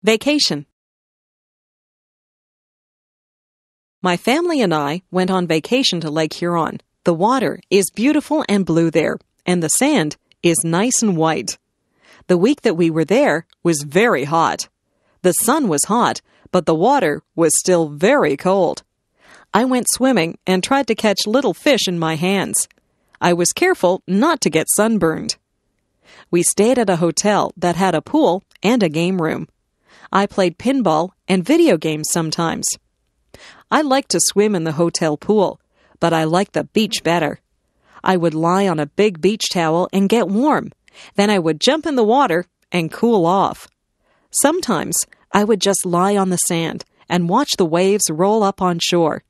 Vacation. My family and I went on vacation to Lake Huron. The water is beautiful and blue there, and the sand is nice and white. The week that we were there was very hot. The sun was hot, but the water was still very cold. I went swimming and tried to catch little fish in my hands. I was careful not to get sunburned. We stayed at a hotel that had a pool and a game room. I played pinball and video games sometimes. I liked to swim in the hotel pool, but I liked the beach better. I would lie on a big beach towel and get warm. Then I would jump in the water and cool off. Sometimes I would just lie on the sand and watch the waves roll up on shore.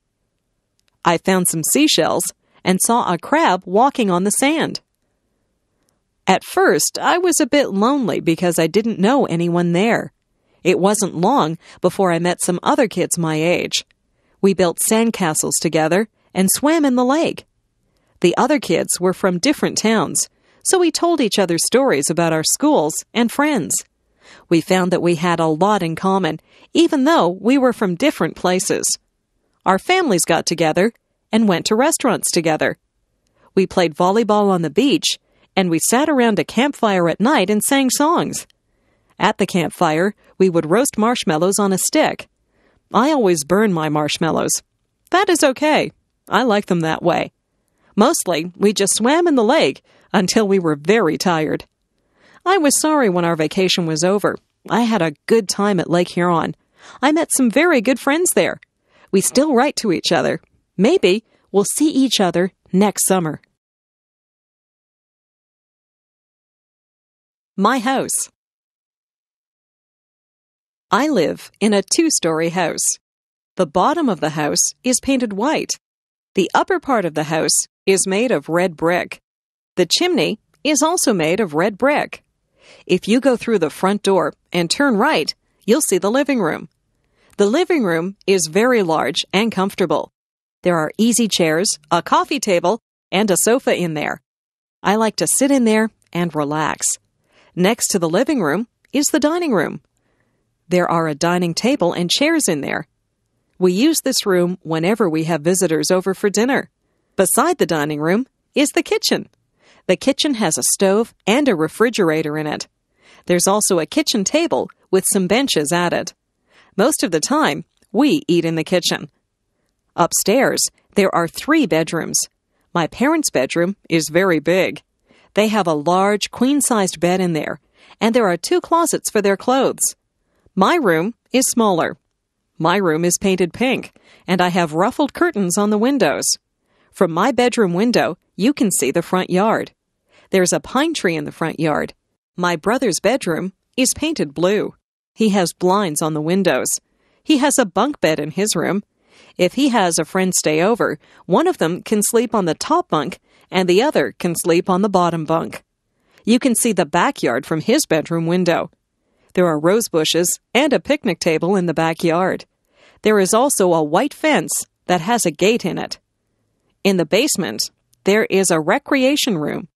I found some seashells and saw a crab walking on the sand. At first, I was a bit lonely because I didn't know anyone there. It wasn't long before I met some other kids my age. We built sandcastles together and swam in the lake. The other kids were from different towns, so we told each other stories about our schools and friends. We found that we had a lot in common, even though we were from different places. Our families got together and went to restaurants together. We played volleyball on the beach, and we sat around a campfire at night and sang songs. At the campfire, we would roast marshmallows on a stick. I always burn my marshmallows. That is okay. I like them that way. Mostly, we just swam in the lake until we were very tired. I was sorry when our vacation was over. I had a good time at Lake Huron. I met some very good friends there. We still write to each other. Maybe we'll see each other next summer. My house. I live in a 2-story house. The bottom of the house is painted white. The upper part of the house is made of red brick. The chimney is also made of red brick. If you go through the front door and turn right, you'll see the living room. The living room is very large and comfortable. There are easy chairs, a coffee table, and a sofa in there. I like to sit in there and relax. Next to the living room is the dining room. There are a dining table and chairs in there. We use this room whenever we have visitors over for dinner. Beside the dining room is the kitchen. The kitchen has a stove and a refrigerator in it. There's also a kitchen table with some benches at it. Most of the time, we eat in the kitchen. Upstairs, there are 3 bedrooms. My parents' bedroom is very big. They have a large, queen-sized bed in there, and there are 2 closets for their clothes. My room is smaller. My room is painted pink, and I have ruffled curtains on the windows. From my bedroom window, you can see the front yard. There's a pine tree in the front yard. My brother's bedroom is painted blue. He has blinds on the windows. He has a bunk bed in his room. If he has a friend stay over, one of them can sleep on the top bunk, and the other can sleep on the bottom bunk. You can see the backyard from his bedroom window. There are rose bushes and a picnic table in the backyard. There is also a white fence that has a gate in it. In the basement, there is a recreation room.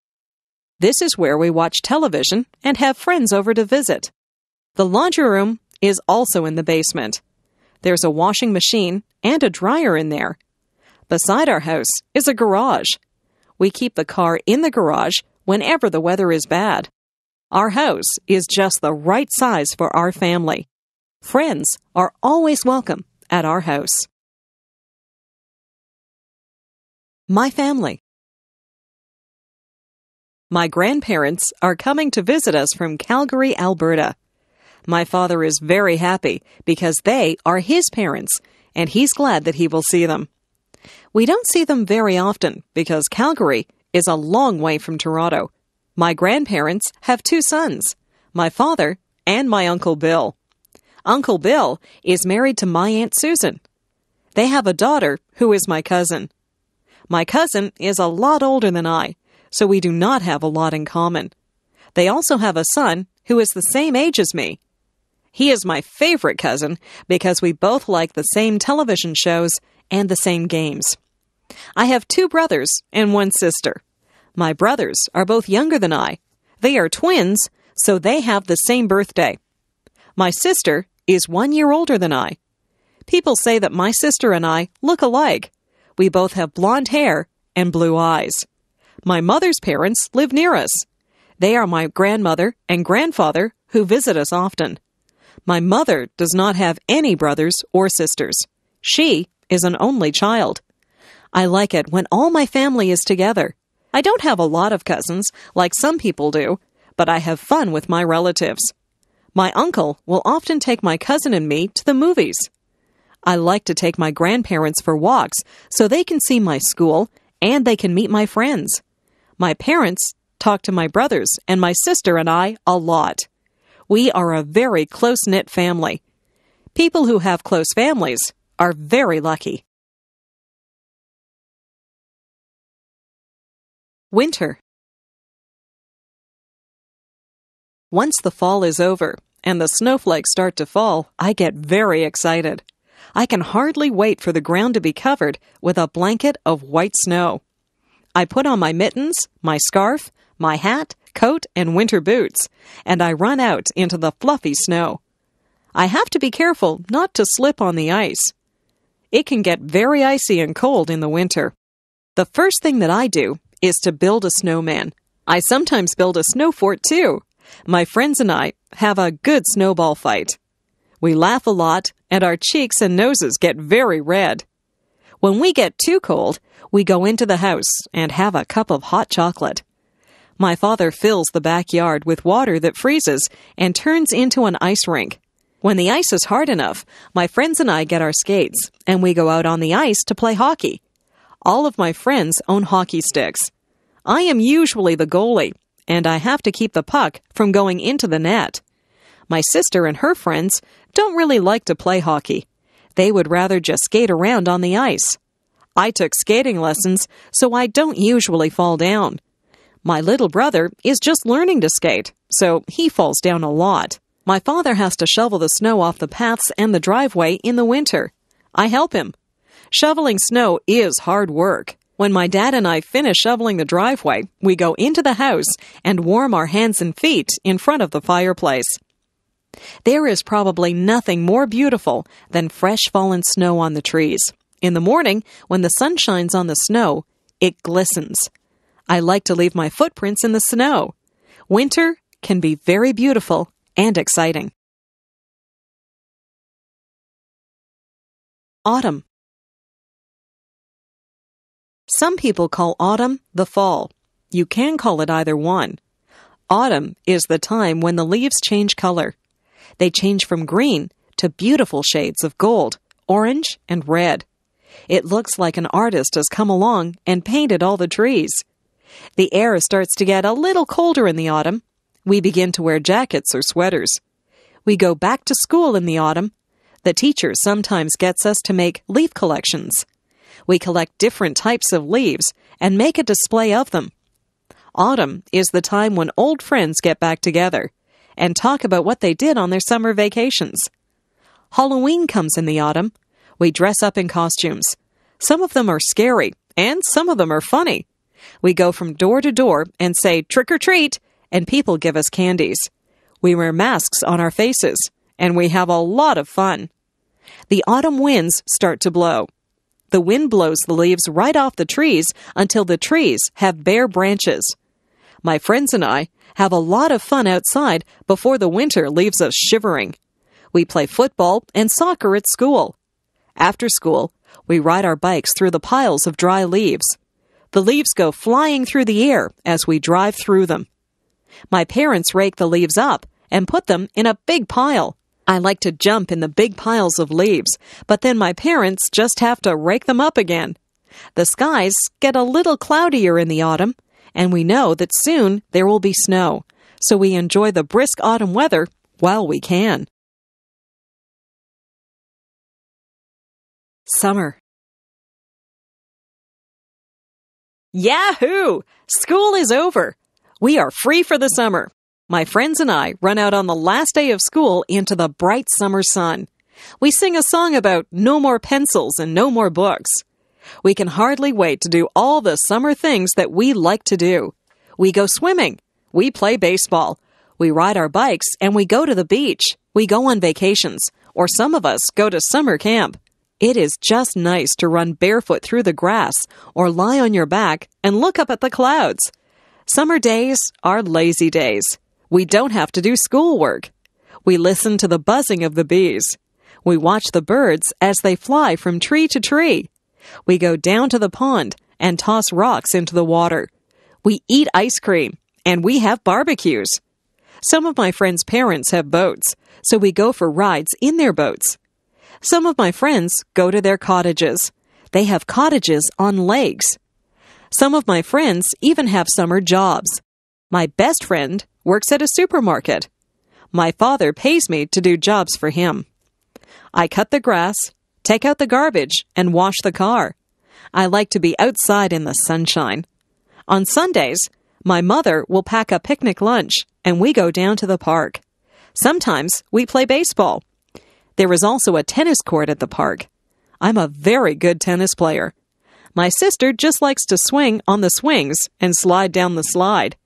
This is where we watch television and have friends over to visit. The laundry room is also in the basement. There's a washing machine and a dryer in there. Beside our house is a garage. We keep the car in the garage whenever the weather is bad. Our house is just the right size for our family. Friends are always welcome at our house. My family. My grandparents are coming to visit us from Calgary, Alberta. My father is very happy because they are his parents, and he's glad that he will see them. We don't see them very often because Calgary is a long way from Toronto. My grandparents have 2 sons, my father and my Uncle Bill. Uncle Bill is married to my Aunt Susan. They have a daughter who is my cousin. My cousin is a lot older than I, so we do not have a lot in common. They also have a son who is the same age as me. He is my favorite cousin because we both like the same television shows and the same games. I have 2 brothers and 1 sister. My brothers are both younger than I. They are twins, so they have the same birthday. My sister is 1 year older than I. People say that my sister and I look alike. We both have blonde hair and blue eyes. My mother's parents live near us. They are my grandmother and grandfather who visit us often. My mother does not have any brothers or sisters. She is an only child. I like it when all my family is together. I don't have a lot of cousins like some people do, but I have fun with my relatives. My uncle will often take my cousin and me to the movies. I like to take my grandparents for walks so they can see my school and they can meet my friends. My parents talk to my brothers and my sister and I a lot. We are a very close-knit family. People who have close families are very lucky. Winter. Once the fall is over and the snowflakes start to fall, I get very excited. I can hardly wait for the ground to be covered with a blanket of white snow. I put on my mittens, my scarf, my hat, coat, and winter boots, and I run out into the fluffy snow. I have to be careful not to slip on the ice. It can get very icy and cold in the winter. The first thing that I do is to build a snowman. I sometimes build a snow fort too. My friends and I have a good snowball fight. We laugh a lot, and our cheeks and noses get very red. When we get too cold, we go into the house and have a cup of hot chocolate. My father fills the backyard with water that freezes and turns into an ice rink. When the ice is hard enough, my friends and I get our skates, and we go out on the ice to play hockey. All of my friends own hockey sticks. I am usually the goalie, and I have to keep the puck from going into the net. My sister and her friends don't really like to play hockey. They would rather just skate around on the ice. I took skating lessons, so I don't usually fall down. My little brother is just learning to skate, so he falls down a lot. My father has to shovel the snow off the paths and the driveway in the winter. I help him. Shoveling snow is hard work. When my dad and I finish shoveling the driveway, we go into the house and warm our hands and feet in front of the fireplace. There is probably nothing more beautiful than fresh fallen snow on the trees. In the morning, when the sun shines on the snow, it glistens. I like to leave my footprints in the snow. Winter can be very beautiful and exciting. Autumn. Some people call autumn the fall. You can call it either one. Autumn is the time when the leaves change color. They change from green to beautiful shades of gold, orange, and red. It looks like an artist has come along and painted all the trees. The air starts to get a little colder in the autumn. We begin to wear jackets or sweaters. We go back to school in the autumn. The teacher sometimes gets us to make leaf collections. We collect different types of leaves and make a display of them. Autumn is the time when old friends get back together and talk about what they did on their summer vacations. Halloween comes in the autumn. We dress up in costumes. Some of them are scary, and some of them are funny. We go from door to door and say, "Trick or treat," and people give us candies. We wear masks on our faces, and we have a lot of fun. The autumn winds start to blow. The wind blows the leaves right off the trees until the trees have bare branches. My friends and I have a lot of fun outside before the winter leaves us shivering. We play football and soccer at school. After school, we ride our bikes through the piles of dry leaves. The leaves go flying through the air as we drive through them. My parents rake the leaves up and put them in a big pile. I like to jump in the big piles of leaves, but then my parents just have to rake them up again. The skies get a little cloudier in the autumn, and we know that soon there will be snow, so we enjoy the brisk autumn weather while we can. Summer. Yahoo! School is over. We are free for the summer. My friends and I run out on the last day of school into the bright summer sun. We sing a song about no more pencils and no more books. We can hardly wait to do all the summer things that we like to do. We go swimming. We play baseball. We ride our bikes and we go to the beach. We go on vacations, or some of us go to summer camp. It is just nice to run barefoot through the grass or lie on your back and look up at the clouds. Summer days are lazy days. We don't have to do schoolwork. We listen to the buzzing of the bees. We watch the birds as they fly from tree to tree. We go down to the pond and toss rocks into the water. We eat ice cream, and we have barbecues. Some of my friends' parents have boats, so we go for rides in their boats. Some of my friends go to their cottages. They have cottages on lakes. Some of my friends even have summer jobs. My best friend works at a supermarket. My father pays me to do jobs for him. I cut the grass, take out the garbage, and wash the car. I like to be outside in the sunshine. On Sundays, my mother will pack a picnic lunch, and we go down to the park. Sometimes we play baseball. There is also a tennis court at the park. I'm a very good tennis player. My sister just likes to swing on the swings and slide down the slide.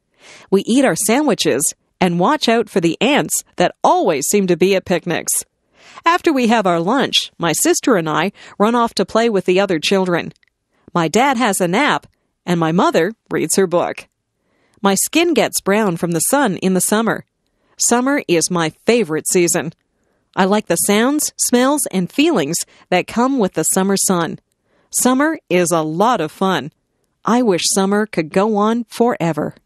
We eat our sandwiches and watch out for the ants that always seem to be at picnics. After we have our lunch, my sister and I run off to play with the other children. My dad has a nap, and my mother reads her book. My skin gets brown from the sun in the summer. Summer is my favorite season. I like the sounds, smells, and feelings that come with the summer sun. Summer is a lot of fun. I wish summer could go on forever.